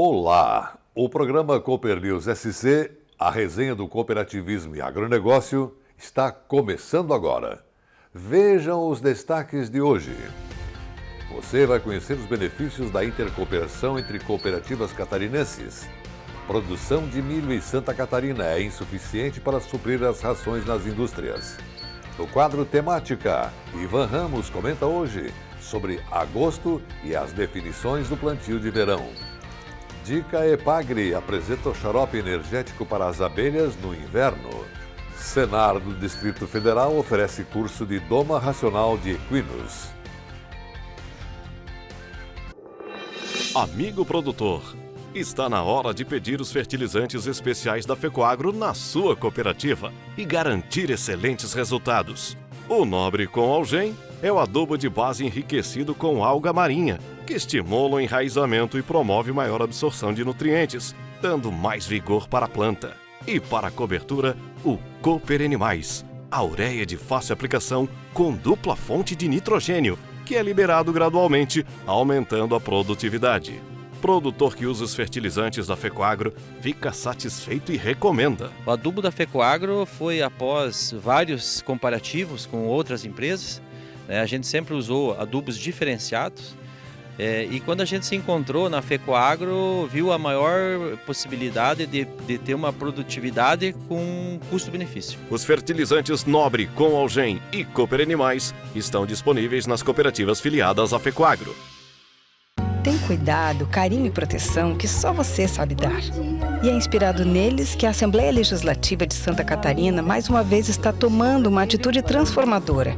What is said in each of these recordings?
Olá! O programa Cooper News SC, a resenha do cooperativismo e agronegócio, está começando agora. Vejam os destaques de hoje. Você vai conhecer os benefícios da intercooperação entre cooperativas catarinenses. Produção de milho em Santa Catarina é insuficiente para suprir as rações nas indústrias. No quadro Temática, Ivan Ramos comenta hoje sobre agosto e as definições do plantio de verão. Dica Epagre apresenta o xarope energético para as abelhas no inverno. Senar do Distrito Federal oferece curso de doma racional de equinos. Amigo produtor, está na hora de pedir os fertilizantes especiais da FECOAGRO na sua cooperativa e garantir excelentes resultados. O Nobre com Algem é o adubo de base enriquecido com alga marinha, que estimula o enraizamento e promove maior absorção de nutrientes, dando mais vigor para a planta. E para a cobertura, o Cooper Animais, a ureia de fácil aplicação com dupla fonte de nitrogênio, que é liberado gradualmente, aumentando a produtividade. Produtor que usa os fertilizantes da FECOAGRO fica satisfeito e recomenda. O adubo da FECOAGRO foi após vários comparativos com outras empresas. A gente sempre usou adubos diferenciados. E quando a gente se encontrou na FECOAGRO, viu a maior possibilidade de ter uma produtividade com custo-benefício. Os fertilizantes Nobre, com Algem e Cooper Animais estão disponíveis nas cooperativas filiadas à FECOAGRO. Tem cuidado, carinho e proteção que só você sabe dar. E é inspirado neles que a Assembleia Legislativa de Santa Catarina mais uma vez está tomando uma atitude transformadora.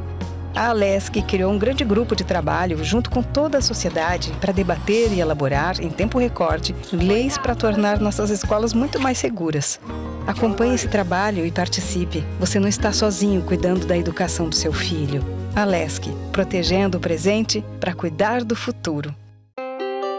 A Alesc criou um grande grupo de trabalho junto com toda a sociedade para debater e elaborar, em tempo recorde, leis para tornar nossas escolas muito mais seguras. Acompanhe esse trabalho e participe. Você não está sozinho cuidando da educação do seu filho. Alesc, protegendo o presente para cuidar do futuro.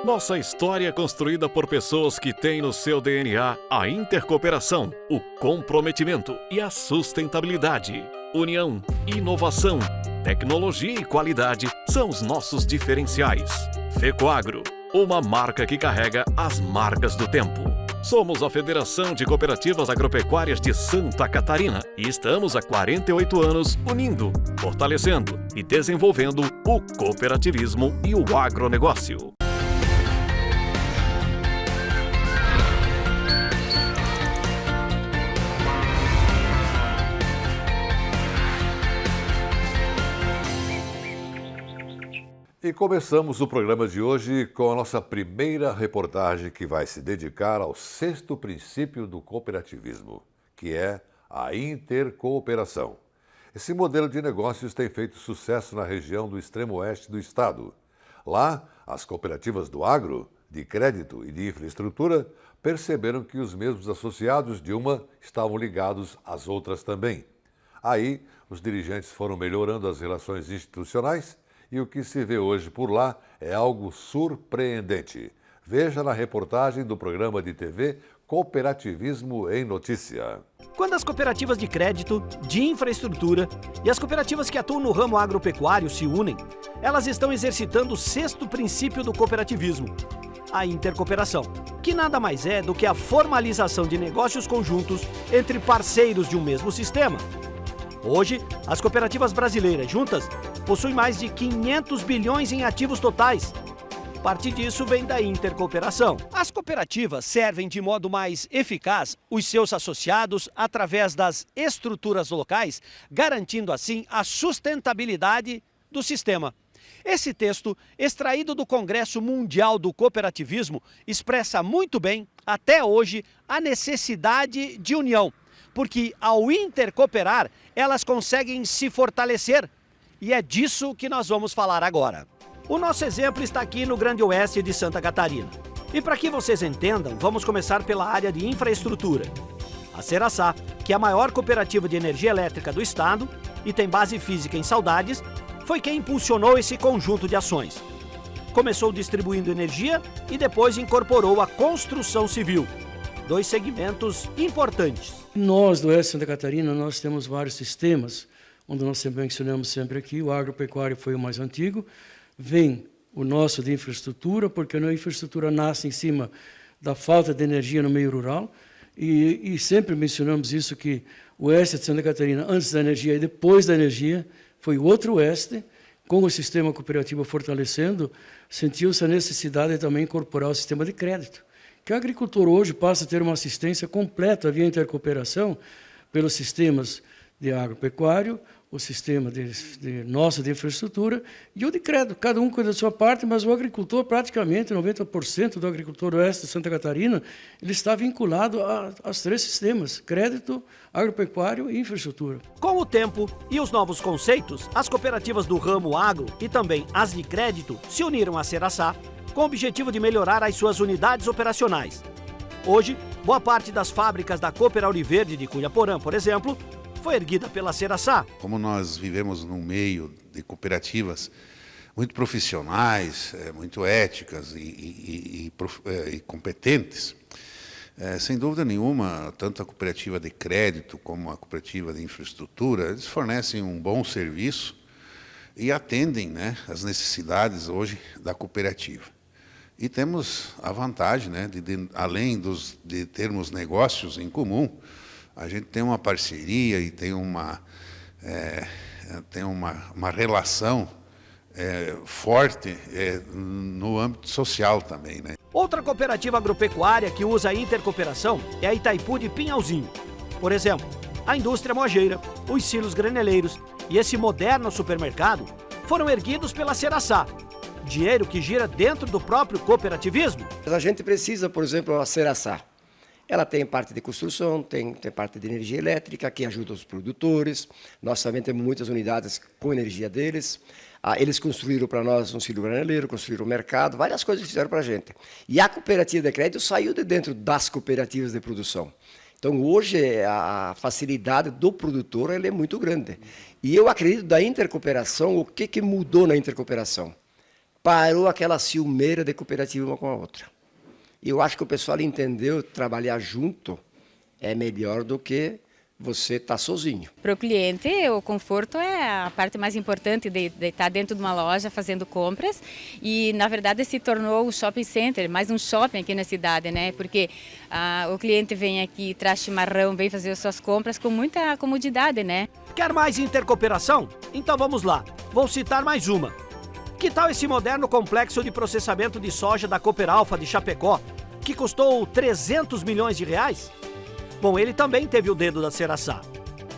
Nossa história é construída por pessoas que têm no seu DNA a intercooperação, o comprometimento e a sustentabilidade. União, inovação, tecnologia e qualidade são os nossos diferenciais. FECOAGRO, uma marca que carrega as marcas do tempo. Somos a Federação de Cooperativas Agropecuárias de Santa Catarina e estamos há 48 anos unindo, fortalecendo e desenvolvendo o cooperativismo e o agronegócio. E começamos o programa de hoje com a nossa primeira reportagem que vai se dedicar ao sexto princípio do cooperativismo, que é a intercooperação. Esse modelo de negócios tem feito sucesso na região do extremo oeste do estado. Lá, as cooperativas do agro, de crédito e de infraestrutura perceberam que os mesmos associados de uma estavam ligados às outras também. Aí, os dirigentes foram melhorando as relações institucionais e o que se vê hoje por lá é algo surpreendente. Veja na reportagem do programa de TV Cooperativismo em Notícia. Quando as cooperativas de crédito, de infraestrutura e as cooperativas que atuam no ramo agropecuário se unem, elas estão exercitando o sexto princípio do cooperativismo, a intercooperação, que nada mais é do que a formalização de negócios conjuntos entre parceiros de um mesmo sistema. Hoje, as cooperativas brasileiras juntas possuem mais de 500 bilhões em ativos totais. Parte disso vem da intercooperação. As cooperativas servem de modo mais eficaz os seus associados através das estruturas locais, garantindo assim a sustentabilidade do sistema. Esse texto, extraído do Congresso Mundial do Cooperativismo, expressa muito bem, até hoje, a necessidade de união. Porque ao intercooperar, elas conseguem se fortalecer. E é disso que nós vamos falar agora. O nosso exemplo está aqui no Grande Oeste de Santa Catarina. E para que vocês entendam, vamos começar pela área de infraestrutura. A Ceraçá, que é a maior cooperativa de energia elétrica do estado e tem base física em Saudades, foi quem impulsionou esse conjunto de ações. Começou distribuindo energia e depois incorporou a construção civil. Dois segmentos importantes. Nós, do Oeste de Santa Catarina, nós temos vários sistemas, onde nós sempre mencionamos sempre aqui, o agropecuário foi o mais antigo, vem o nosso de infraestrutura, porque a infraestrutura nasce em cima da falta de energia no meio rural, e sempre mencionamos isso, que o oeste de Santa Catarina, antes da energia e depois da energia, foi outro oeste. Com o sistema cooperativo fortalecendo, sentiu-se a necessidade de também incorporar o sistema de crédito, que o agricultor hoje passa a ter uma assistência completa via intercooperação pelos sistemas de agropecuário, o sistema de infraestrutura e o de crédito. Cada um cuida da sua parte, mas o agricultor, praticamente 90% do agricultor oeste de Santa Catarina, ele está vinculado aos 3 sistemas: crédito, agropecuário e infraestrutura. Com o tempo e os novos conceitos, as cooperativas do ramo agro e também as de crédito se uniram à Seraçá com o objetivo de melhorar as suas unidades operacionais. Hoje, boa parte das fábricas da Cooper Auriverde de Cunhaporã, por exemplo, foi erguida pela Seraçá. Como nós vivemos num meio de cooperativas muito profissionais, muito éticas e competentes, sem dúvida nenhuma, tanto a cooperativa de crédito como a cooperativa de infraestrutura, eles fornecem um bom serviço e atendem, né, as necessidades hoje da cooperativa. E temos a vantagem, né, além de termos negócios em comum, a gente tem uma parceria e tem uma relação forte no âmbito social também, né? Outra cooperativa agropecuária que usa a intercooperação é a Itaipu de Pinhalzinho. Por exemplo, a indústria moageira, os silos graneleiros e esse moderno supermercado foram erguidos pela Seraçá. Dinheiro que gira dentro do próprio cooperativismo. A gente precisa, por exemplo, a Seraçá. Ela tem parte de construção, tem parte de energia elétrica, que ajuda os produtores. Nós também temos muitas unidades com energia deles. Eles construíram para nós um silo graneleiro, construíram um mercado, várias coisas fizeram para a gente. E a cooperativa de crédito saiu de dentro das cooperativas de produção. Então, hoje, a facilidade do produtor ela é muito grande. E eu acredito da intercooperação, o que mudou na intercooperação? Parou aquela ciumeira de cooperativa uma com a outra. E eu acho que o pessoal entendeu que trabalhar junto é melhor do que você estar sozinho. Para o cliente, o conforto é a parte mais importante de estar dentro de uma loja fazendo compras. E, na verdade, se tornou um shopping center, mais um shopping aqui na cidade, né? Porque o cliente vem aqui, traz chimarrão, vem fazer as suas compras com muita comodidade, né? Quer mais intercooperação? Então vamos lá, vou citar mais uma. Que tal esse moderno complexo de processamento de soja da Cooper Alfa de Chapecó, que custou 300 milhões de reais? Bom, ele também teve o dedo da Seraçá.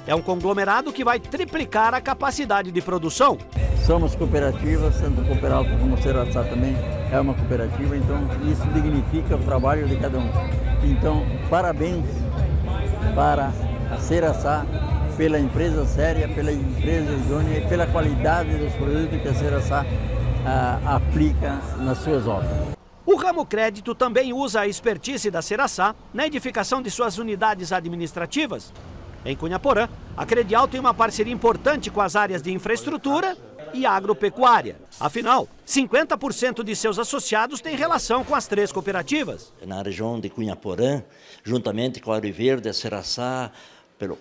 É um conglomerado que vai triplicar a capacidade de produção. Somos cooperativas, tanto a Cooper Alfa como a Seraçá também é uma cooperativa, então isso dignifica o trabalho de cada um. Então, parabéns para a Seraçá, pela empresa séria, pela empresa idônea e pela qualidade dos produtos que a Seraçá aplica nas suas obras. O ramo crédito também usa a expertise da Seraçá na edificação de suas unidades administrativas. Em Cunhaporã, a Credial tem uma parceria importante com as áreas de infraestrutura e agropecuária. Afinal, 50% de seus associados têm relação com as 3 cooperativas. Na região de Cunhaporã, juntamente com a Auriverde, a Seraçá,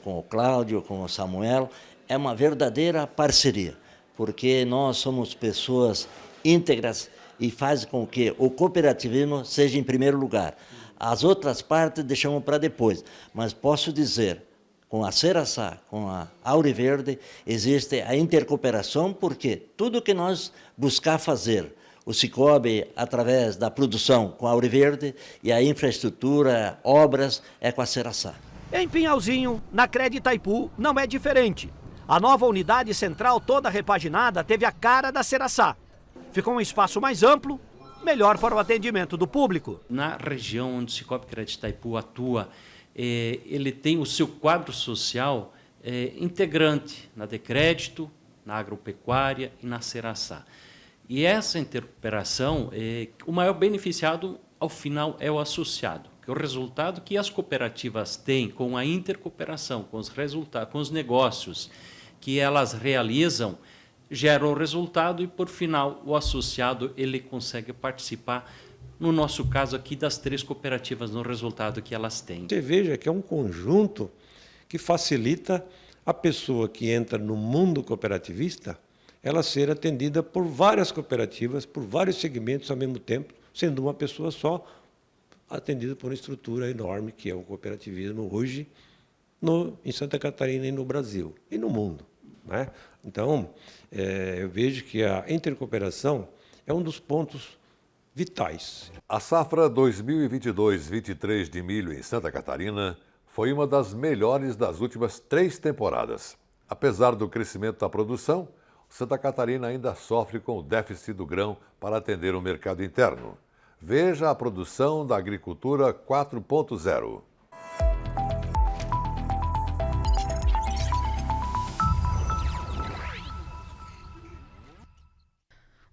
com o Cláudio, com o Samuel, é uma verdadeira parceria, porque nós somos pessoas íntegras e faz com que o cooperativismo seja em primeiro lugar. As outras partes deixamos para depois, mas posso dizer, com a Seraçá, com a Auriverde, existe a intercooperação, porque tudo que nós buscar fazer, o Cicobi através da produção com a Auriverde e a infraestrutura, obras, é com a Seraçá. Em Pinhalzinho, na Crédito Itaipu, não é diferente. A nova unidade central toda repaginada teve a cara da Seraçá. Ficou um espaço mais amplo, melhor para o atendimento do público. Na região onde o Cicobi Crédito Itaipu atua, ele tem o seu quadro social integrante na de crédito, na agropecuária e na Seraçá. E essa intercooperação, o maior beneficiado, ao final, é o associado. Que o resultado que as cooperativas têm com a intercooperação, com os resultados, com os negócios que elas realizam, geram o resultado e, por final, o associado ele consegue participar, no nosso caso aqui, das 3 cooperativas no resultado que elas têm. Você veja que é um conjunto que facilita a pessoa que entra no mundo cooperativista, ela ser atendida por várias cooperativas, por vários segmentos ao mesmo tempo, sendo uma pessoa só, atendido por uma estrutura enorme que é o cooperativismo hoje em Santa Catarina e no Brasil e no mundo, né? Então, eu vejo que a intercooperação é um dos pontos vitais. A safra 2022-23 de milho em Santa Catarina foi uma das melhores das últimas 3 temporadas. Apesar do crescimento da produção, Santa Catarina ainda sofre com o déficit do grão para atender o mercado interno. Veja a produção da agricultura 4.0.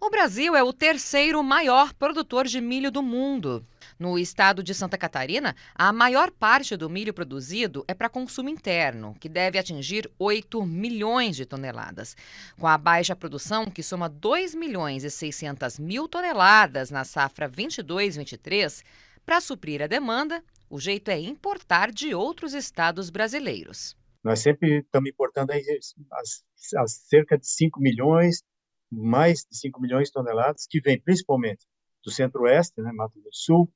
O Brasil é o terceiro maior produtor de milho do mundo. No estado de Santa Catarina, a maior parte do milho produzido é para consumo interno, que deve atingir 8 milhões de toneladas. Com a baixa produção, que soma 2 milhões e 600 mil toneladas na safra 22-23, para suprir a demanda, o jeito é importar de outros estados brasileiros. Nós sempre estamos importando aí as cerca de 5 milhões, mais de 5 milhões de toneladas, que vem principalmente do Centro-Oeste, né, Mato Grosso do Sul,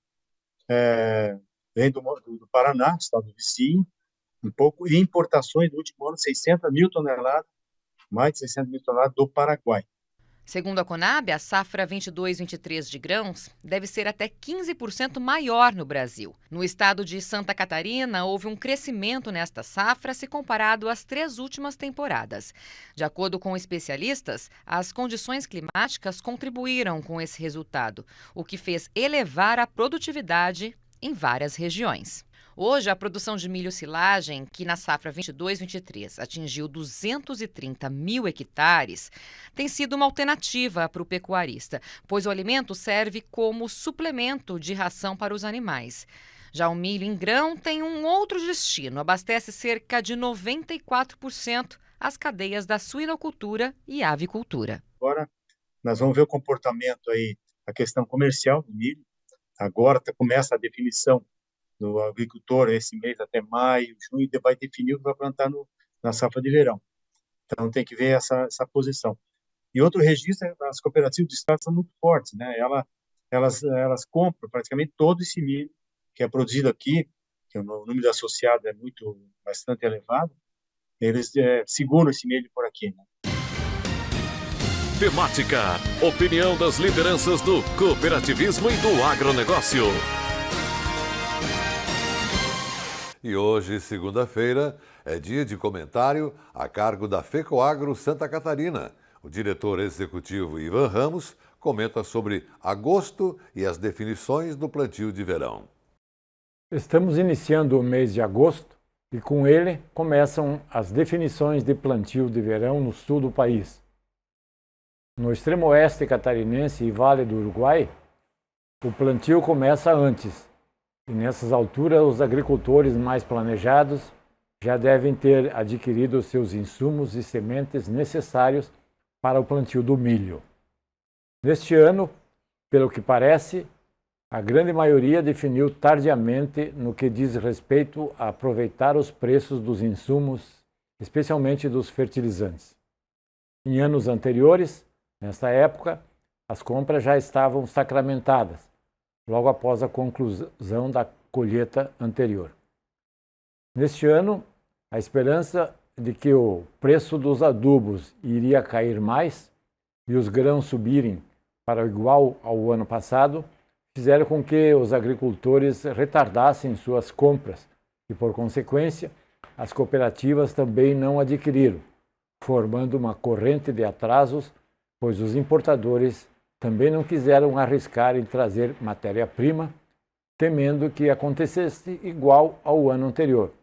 vem do Paraná, estado vizinho, um pouco, e importações do último ano, 600 mil toneladas, mais de 600 mil toneladas do Paraguai. Segundo a Conab, a safra 22-23 de grãos deve ser até 15% maior no Brasil. No estado de Santa Catarina, houve um crescimento nesta safra se comparado às 3 últimas temporadas. De acordo com especialistas, as condições climáticas contribuíram com esse resultado, o que fez elevar a produtividade em várias regiões. Hoje, a produção de milho silagem, que na safra 22-23 atingiu 230 mil hectares, tem sido uma alternativa para o pecuarista, pois o alimento serve como suplemento de ração para os animais. Já o milho em grão tem um outro destino, abastece cerca de 94% as cadeias da suinocultura e avicultura. Agora, nós vamos ver o comportamento aí, a questão comercial do milho. Agora começa a definição do agricultor esse mês até maio, junho, e vai definir o que vai plantar na safra de verão. Então tem que ver essa posição. E outro registro, as cooperativas do estado são muito fortes, né? Elas compram praticamente todo esse milho que é produzido aqui, que o número de associados é bastante elevado, eles seguram esse milho por aqui, né? Temática: opinião das lideranças do cooperativismo e do agronegócio. E hoje, segunda-feira, é dia de comentário a cargo da FECOAGRO Santa Catarina. O diretor executivo Ivan Ramos comenta sobre agosto e as definições do plantio de verão. Estamos iniciando o mês de agosto e com ele começam as definições de plantio de verão no sul do país. No extremo oeste catarinense e Vale do Uruguai, o plantio começa antes. E nessas alturas, os agricultores mais planejados já devem ter adquirido seus insumos e sementes necessários para o plantio do milho. Neste ano, pelo que parece, a grande maioria definiu tardiamente no que diz respeito a aproveitar os preços dos insumos, especialmente dos fertilizantes. Em anos anteriores, nesta época, as compras já estavam sacramentadas, logo após a conclusão da colheita anterior. Neste ano, a esperança de que o preço dos adubos iria cair mais e os grãos subirem para igual ao ano passado, fizeram com que os agricultores retardassem suas compras e, por consequência, as cooperativas também não adquiriram, formando uma corrente de atrasos, pois os importadores também não quiseram arriscar em trazer matéria-prima, temendo que acontecesse igual ao ano anterior,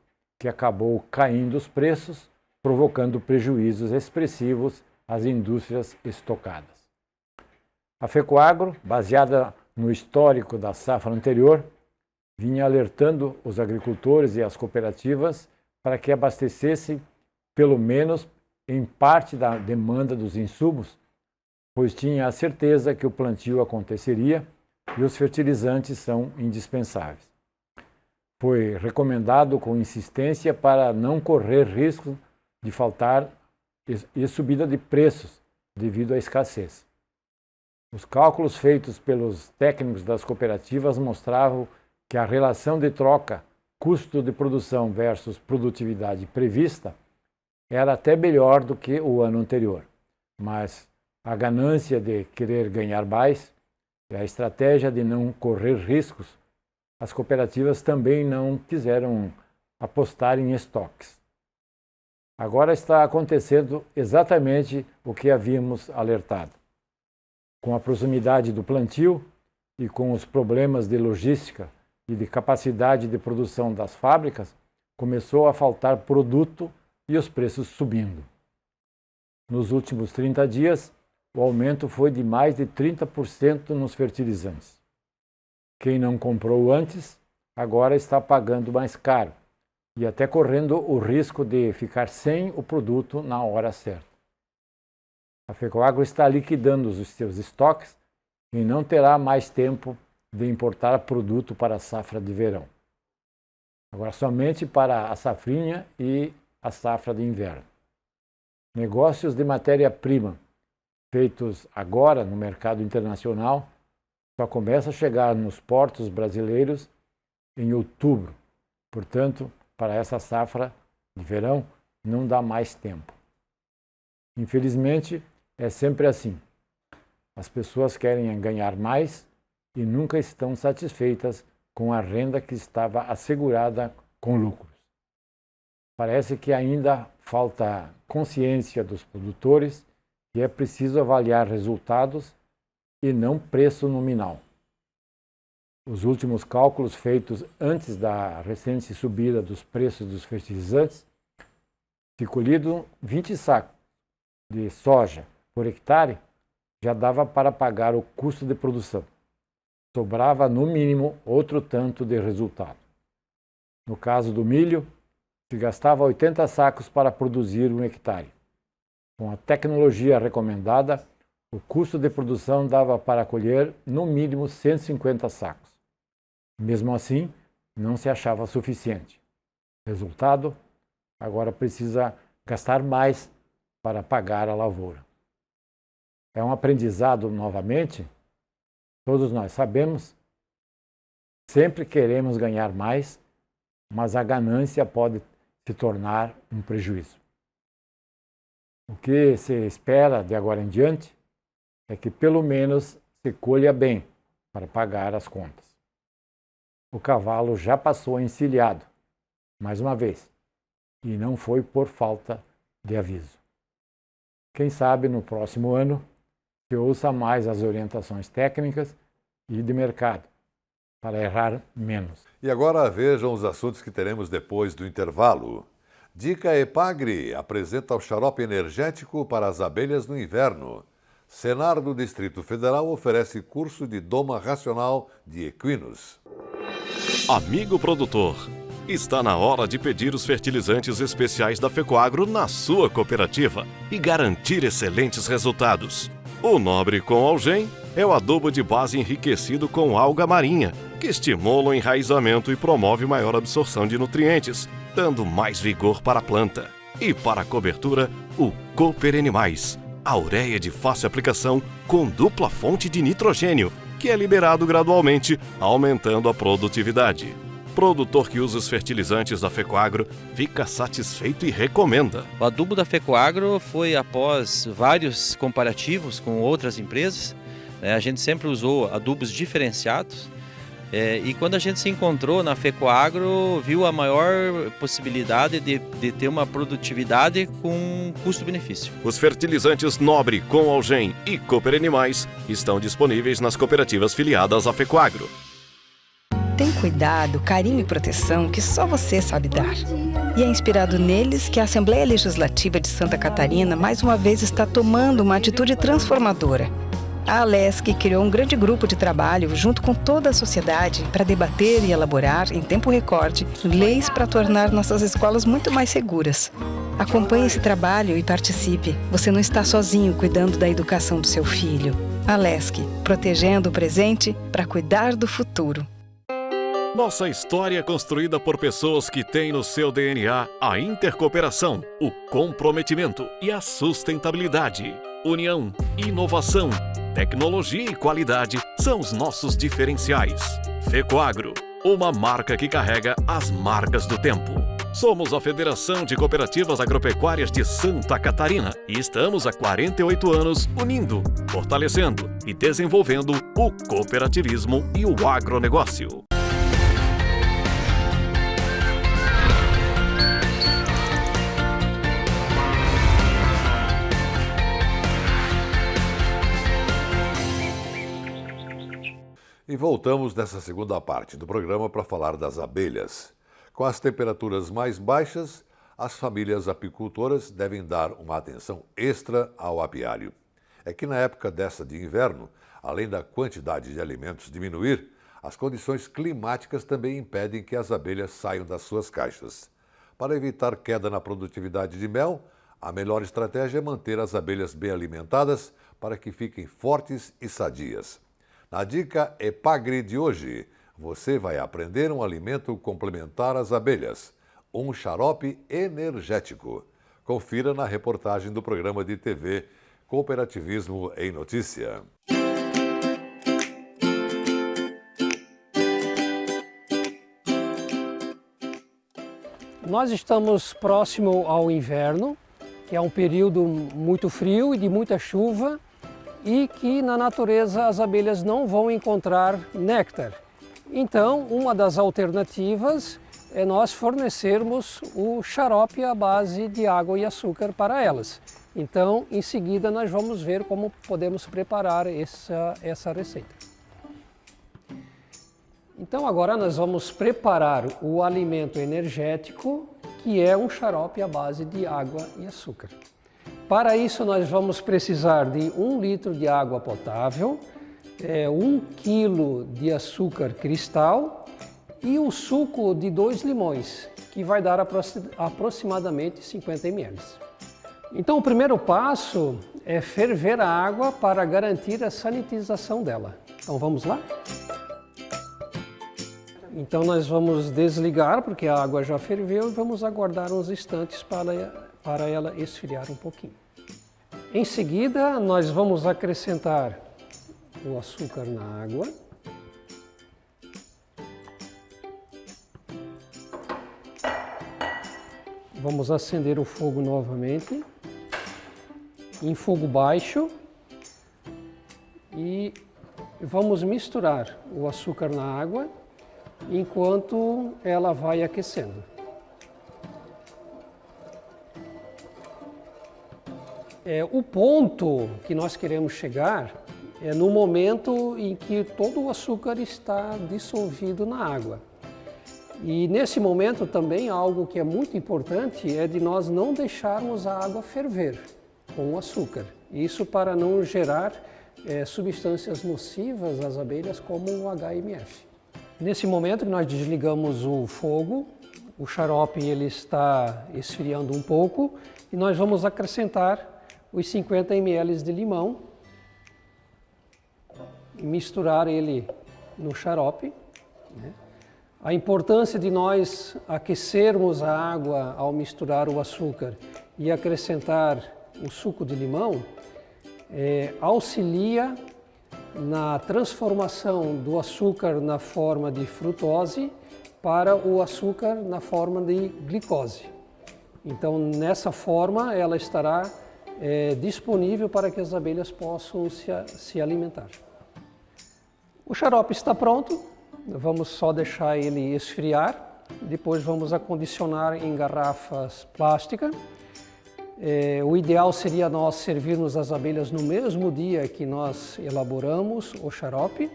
que acabou caindo os preços, provocando prejuízos expressivos às indústrias estocadas. A FECOAGRO, baseada no histórico da safra anterior, vinha alertando os agricultores e as cooperativas para que abastecessem, pelo menos em parte da demanda dos insumos, pois tinha a certeza que o plantio aconteceria e os fertilizantes são indispensáveis. Foi recomendado com insistência para não correr risco de faltar e subida de preços devido à escassez. Os cálculos feitos pelos técnicos das cooperativas mostravam que a relação de troca custo de produção versus produtividade prevista era até melhor do que o ano anterior. Mas a ganância de querer ganhar mais e a estratégia de não correr riscos, as cooperativas também não quiseram apostar em estoques. Agora está acontecendo exatamente o que havíamos alertado. Com a proximidade do plantio e com os problemas de logística e de capacidade de produção das fábricas, começou a faltar produto e os preços subindo. Nos últimos 30 dias, o aumento foi de mais de 30% nos fertilizantes. Quem não comprou antes, agora está pagando mais caro e até correndo o risco de ficar sem o produto na hora certa. A FECOAGRO está liquidando os seus estoques e não terá mais tempo de importar produto para a safra de verão. Agora somente para a safrinha e a safra de inverno. Negócios de matéria-prima feitos agora no mercado internacional só começam a chegar nos portos brasileiros em outubro. Portanto, para essa safra de verão não dá mais tempo. Infelizmente, é sempre assim. As pessoas querem ganhar mais e nunca estão satisfeitas com a renda que estava assegurada com lucros. Parece que ainda falta consciência dos produtores que é preciso avaliar resultados e não preço nominal. Os últimos cálculos feitos antes da recente subida dos preços dos fertilizantes, se colhido 20 sacos de soja por hectare, já dava para pagar o custo de produção. Sobrava, no mínimo, outro tanto de resultado. No caso do milho, se gastava 80 sacos para produzir 1 hectare. Com a tecnologia recomendada, o custo de produção dava para colher, no mínimo, 150 sacos. Mesmo assim, não se achava suficiente. Resultado, agora precisa gastar mais para pagar a lavoura. É um aprendizado novamente. Todos nós sabemos, sempre queremos ganhar mais, mas a ganância pode se tornar um prejuízo. O que se espera de agora em diante é que pelo menos se colha bem para pagar as contas. O cavalo já passou encilhado, mais uma vez, e não foi por falta de aviso. Quem sabe no próximo ano se ouça mais as orientações técnicas e de mercado, para errar menos. E agora vejam os assuntos que teremos depois do intervalo. Dica Epagre apresenta o xarope energético para as abelhas no inverno. Senar do Distrito Federal oferece curso de doma racional de equinos. Amigo produtor, está na hora de pedir os fertilizantes especiais da FECOAGRO na sua cooperativa e garantir excelentes resultados. O Nobre com Algem é o adubo de base enriquecido com alga marinha, que estimula o enraizamento e promove maior absorção de nutrientes, dando mais vigor para a planta. E para a cobertura, o Cooper Animais, a ureia de fácil aplicação com dupla fonte de nitrogênio, que é liberado gradualmente, aumentando a produtividade. Produtor que usa os fertilizantes da FECOAGRO fica satisfeito e recomenda. O adubo da FECOAGRO foi após vários comparativos com outras empresas. A gente sempre usou adubos diferenciados. E quando a gente se encontrou na FECOAGRO, viu a maior possibilidade de ter uma produtividade com custo-benefício. Os fertilizantes Nobre com Algem e Cooper Animais estão disponíveis nas cooperativas filiadas à FECOAGRO. Tem cuidado, carinho e proteção que só você sabe dar. E é inspirado neles que a Assembleia Legislativa de Santa Catarina mais uma vez está tomando uma atitude transformadora. A Alesc criou um grande grupo de trabalho junto com toda a sociedade para debater e elaborar, em tempo recorde, leis para tornar nossas escolas muito mais seguras. Acompanhe esse trabalho e participe. Você não está sozinho cuidando da educação do seu filho. Alesc, protegendo o presente para cuidar do futuro. Nossa história é construída por pessoas que têm no seu DNA a intercooperação, o comprometimento e a sustentabilidade. União, inovação, tecnologia e qualidade são os nossos diferenciais. FECOAGRO, uma marca que carrega as marcas do tempo. Somos a Federação de Cooperativas Agropecuárias de Santa Catarina e estamos há 48 anos unindo, fortalecendo e desenvolvendo o cooperativismo e o agronegócio. E voltamos nessa segunda parte do programa para falar das abelhas. Com as temperaturas mais baixas, as famílias apicultoras devem dar uma atenção extra ao apiário. É que na época dessa de inverno, além da quantidade de alimentos diminuir, as condições climáticas também impedem que as abelhas saiam das suas caixas. Para evitar queda na produtividade de mel, a melhor estratégia é manter as abelhas bem alimentadas para que fiquem fortes e sadias. Na dica Epagre de hoje, você vai aprender um alimento complementar às abelhas, um xarope energético. Confira na reportagem do programa de TV Cooperativismo em Notícia. Nós estamos próximo ao inverno, que é um período muito frio e de muita chuva, e que na natureza as abelhas não vão encontrar néctar. Então, uma das alternativas é nós fornecermos o xarope à base de água e açúcar para elas. Então, em seguida, nós vamos ver como podemos preparar essa receita. Então, agora nós vamos preparar o alimento energético, que é um xarope à base de água e açúcar. Para isso, nós vamos precisar de 1 litro de água potável, 1 quilo de açúcar cristal e o suco de 2 limões, que vai dar aproximadamente 50 ml. Então, o primeiro passo é ferver a água para garantir a sanitização dela. Então, vamos lá? Então, nós vamos desligar, porque a água já ferveu, e vamos aguardar uns instantes para ela esfriar um pouquinho. Em seguida, nós vamos acrescentar o açúcar na água. Vamos acender o fogo novamente, em fogo baixo, e vamos misturar o açúcar na água enquanto ela vai aquecendo. O ponto que nós queremos chegar é no momento em que todo o açúcar está dissolvido na água. E nesse momento também algo que é muito importante é de nós não deixarmos a água ferver com o açúcar. Isso para não gerar substâncias nocivas às abelhas como o HMF. Nesse momento que nós desligamos o fogo, o xarope ele está esfriando um pouco e nós vamos acrescentar os 50 ml de limão e misturar ele no xarope. A importância de nós aquecermos a água ao misturar o açúcar e acrescentar o suco de limão auxilia na transformação do açúcar na forma de frutose para o açúcar na forma de glicose. Então, nessa forma, ela estará disponível para que as abelhas possam se alimentar. O xarope está pronto, vamos só deixar ele esfriar, depois vamos acondicionar em garrafas plásticas. O ideal seria nós servirmos as abelhas no mesmo dia que nós elaboramos o xarope.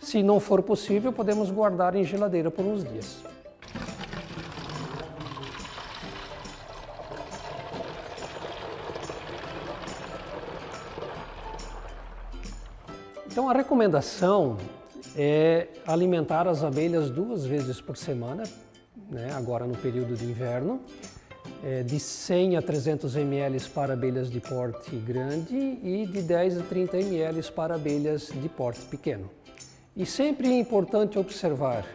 Se não for possível, podemos guardar em geladeira por uns dias. Então, a recomendação é alimentar as abelhas 2 vezes por semana, agora no período de inverno, de 100 a 300 ml para abelhas de porte grande e de 10 a 30 ml para abelhas de porte pequeno. E sempre é importante observar,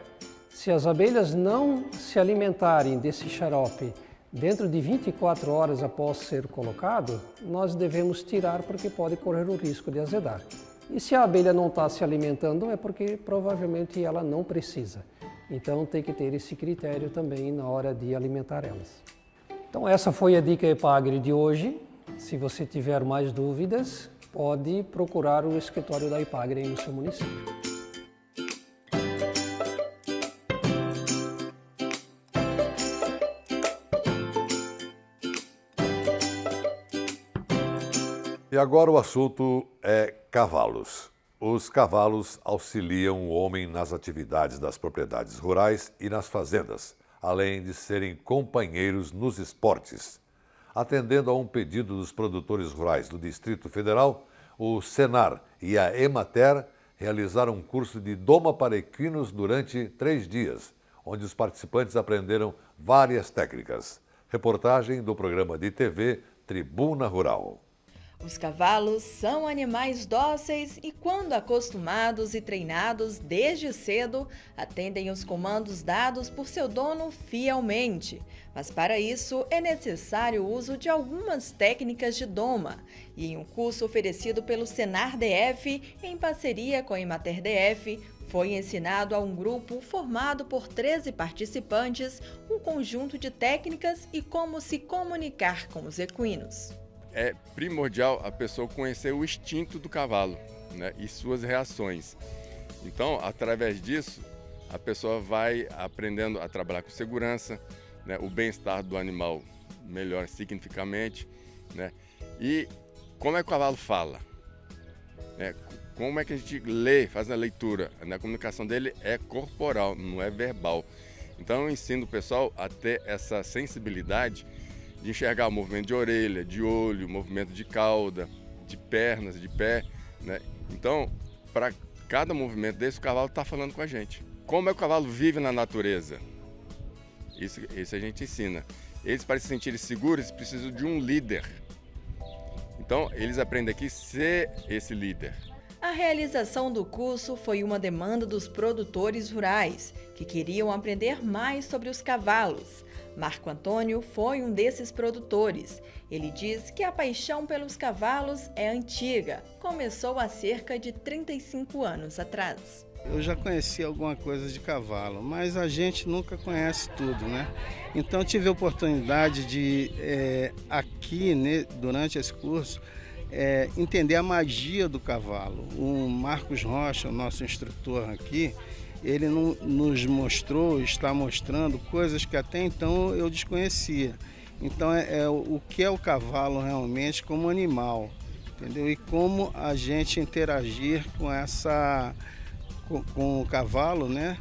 se as abelhas não se alimentarem desse xarope dentro de 24 horas após ser colocado, nós devemos tirar porque pode correr o risco de azedar. E se a abelha não está se alimentando, é porque provavelmente ela não precisa. Então tem que ter esse critério também na hora de alimentar elas. Então essa foi a dica Epagri de hoje. Se você tiver mais dúvidas, pode procurar o escritório da Epagri no seu município. E agora o assunto é cavalos. Os cavalos auxiliam o homem nas atividades das propriedades rurais e nas fazendas, além de serem companheiros nos esportes. Atendendo a um pedido dos produtores rurais do Distrito Federal, o Senar e a Emater realizaram um curso de doma para equinos durante 3 dias, onde os participantes aprenderam várias técnicas. Reportagem do programa de TV Tribuna Rural. Os cavalos são animais dóceis e, quando acostumados e treinados desde cedo, atendem os comandos dados por seu dono fielmente. Mas para isso é necessário o uso de algumas técnicas de doma. E em um curso oferecido pelo Senar DF, em parceria com a Emater DF, foi ensinado a um grupo formado por 13 participantes um conjunto de técnicas e como se comunicar com os equinos. É primordial a pessoa conhecer o instinto do cavalo, né, e suas reações. Então, através disso, a pessoa vai aprendendo a trabalhar com segurança, né, o bem-estar do animal melhora significativamente, né, e como é que o cavalo fala, né, como é que a gente lê, faz a leitura, né, a comunicação dele é corporal, não é verbal. Então, eu ensino o pessoal a ter essa sensibilidade de enxergar o movimento de orelha, de olho, movimento de cauda, de pernas, de pé, né? Então, para cada movimento desse, o cavalo está falando com a gente. Como é que o cavalo vive na natureza? Isso a gente ensina. Eles, para se sentirem seguros, precisam de um líder. Então, eles aprendem aqui a ser esse líder. A realização do curso foi uma demanda dos produtores rurais, que queriam aprender mais sobre os cavalos. Marco Antônio foi um desses produtores. Ele diz que a paixão pelos cavalos é antiga. Começou há cerca de 35 anos atrás. Eu já conheci alguma coisa de cavalo, mas a gente nunca conhece tudo, né? Então eu tive a oportunidade de, durante esse curso, entender a magia do cavalo. O Marcos Rocha, o nosso instrutor aqui, ele nos mostrou, está mostrando coisas que até então eu desconhecia. Então o que é o cavalo realmente como animal, entendeu? E como a gente interagir com o cavalo, né?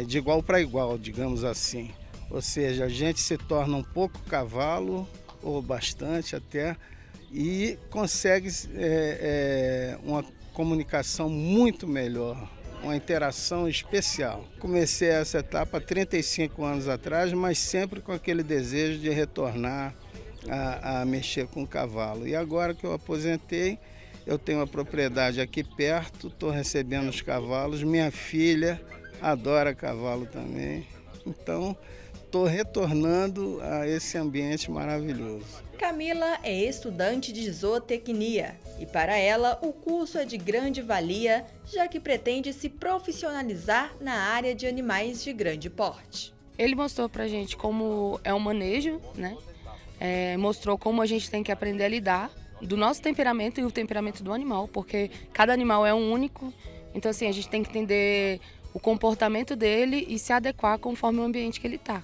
De igual para igual, digamos assim. Ou seja, a gente se torna um pouco cavalo, ou bastante até, e consegue uma comunicação muito melhor, uma interação especial. Comecei essa etapa há 35 anos atrás, mas sempre com aquele desejo de retornar a mexer com o cavalo. E agora que eu aposentei, eu tenho uma propriedade aqui perto, estou recebendo os cavalos, minha filha adora cavalo também, então estou retornando a esse ambiente maravilhoso. Camila é estudante de zootecnia e para ela o curso é de grande valia, já que pretende se profissionalizar na área de animais de grande porte. Ele mostrou pra gente como é o manejo, né? Mostrou como a gente tem que aprender a lidar do nosso temperamento e o temperamento do animal, porque cada animal é um único, então assim, a gente tem que entender o comportamento dele e se adequar conforme o ambiente que ele está.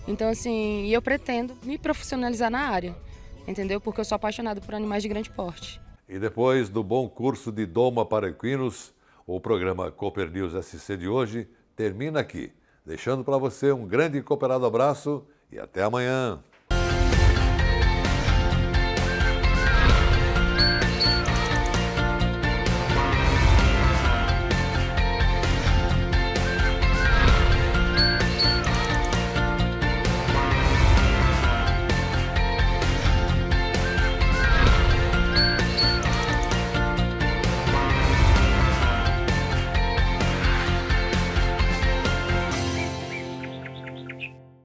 Então assim, eu pretendo me profissionalizar na área, entendeu? Porque eu sou apaixonada por animais de grande porte. E depois do bom curso de doma para equinos, o programa Cooper News SC de hoje termina aqui, deixando para você um grande e cooperado abraço e até amanhã.